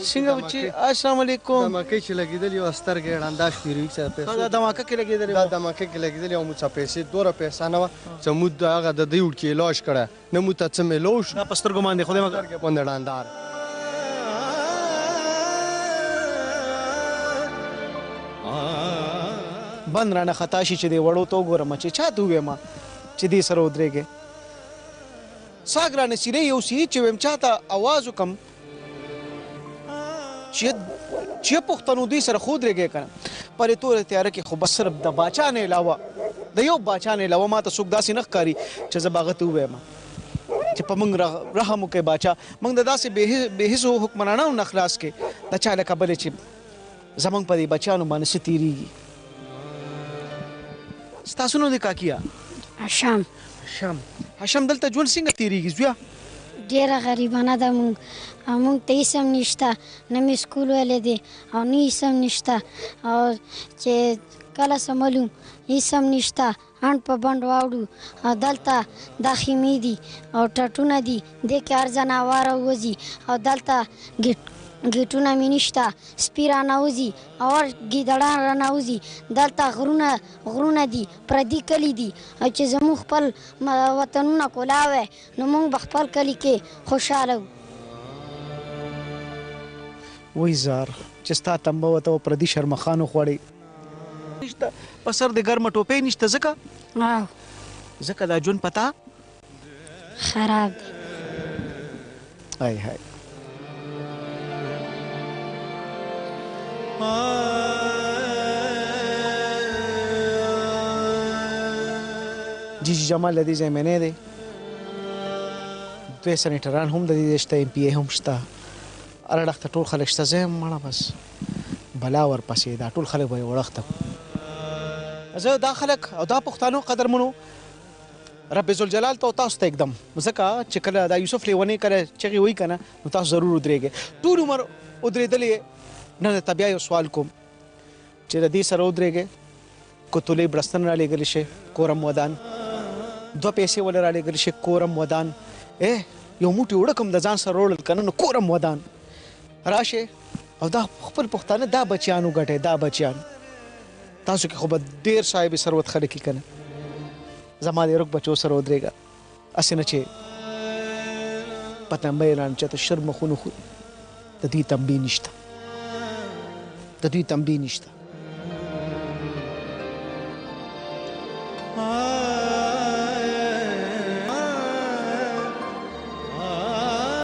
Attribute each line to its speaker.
Speaker 1: څنګه بچي السلام علیکم
Speaker 2: دمکې چې لګېدلې وه سترګې ړنده ښکېروي چې
Speaker 1: دا دماکه کې لګېدلې
Speaker 2: دا دمکې کې لګېدلې او مو څه پیسې دوره پیسه نه وه چې موږ د هغه د دې وړکې علاج کړی نه موږ ته څه میلو شو
Speaker 1: دا په سترګو باندې خدای مګر
Speaker 2: سترګې باندې ړندار
Speaker 1: بند رانه خطا شي چې دې وړو ته وګورم چې چا ته ووایم چې دې سره ودرېږې ساګ رانه سیرې یو سي چې ویم چا ته اواز وکړم چې پښتنو دوی سره خو ودرېږې که نه په دې توره تیاره کې خو بس صرف د باچا نه علاوه د یو باچا نه علاوه ما ته څوک داسې نه ښکاري چې زه به هغه ته ووایم چې په موږ رحم وکړئ باچا موږ د داسې بې حسو حکمرانانو نه خلاص کړې د چا له کبله چې زموږ په دې بچیانو باندې څه تېرېږي ستاسو نو د کاکیا
Speaker 3: هشام
Speaker 1: هشام دلته ژوند څنګه تېرېږي زویه
Speaker 3: ډېره غریبانه ده موږ ته هېڅ هم نشته نه مې سکول ویلی دی او نه هېڅ هم نشته او چې کله سملو هېڅ هم نشته انډ په بنډ واوړو او دلته دا خیمې دي او ټټونه دي دې کې هر ځناواره وځي او دلته ګیټونه مې نشته سپي رانوځي او هر ګیدړان رانوځي دلته غرونه دي پردي کلي دي او چې زموږ خپل وطنونه کولا وی نو موږ به خپل کلي کې خوشحاله وو
Speaker 1: وای زار چې ستا تنبه ورته پردي شرمخانو خوړې نشته په سر د ګرمه ټوپۍ نشته ځکه دا ژوند پتا
Speaker 3: خراب دی
Speaker 1: هاي جی جمال د دې ځای منی دی دوی سنیټران هم د دې شته ایم پی ای هم شته هر اړخ ته ټول خلک شته زه هم مړه بس بلا ورپسې دا ټول خلک به یې وړښتم زه دا خلک او دا پښتانو قدرمنو رب ذوالجلال ته تاسو ته اقدم ځکه چې کله دا یوسف لیونی کله چغې وایي که نه نو تاسو ضرور ودرېږئ ټول عمر ودرېدلې نه درته بیا یو سوال کوم چې د دې سره ودرېږئ کتولۍ برستن رالېږلی شي کورم ودان 2 پیسې ولې رالېږلی شي کورم ودان یو موټی وړه کوم د ځان سره وړل که نه نو کورم ودان راشئ او دا خپل پښتانه دا بچیان وګټئ دا بچیان تاسو کې خو به ډېر صاحب ثروت خلک یې که نه زما د رک بچو سره ودرېږه هسې نه چې په تنبه یې رانچته شر مخونو خو د دوی تنبې نشته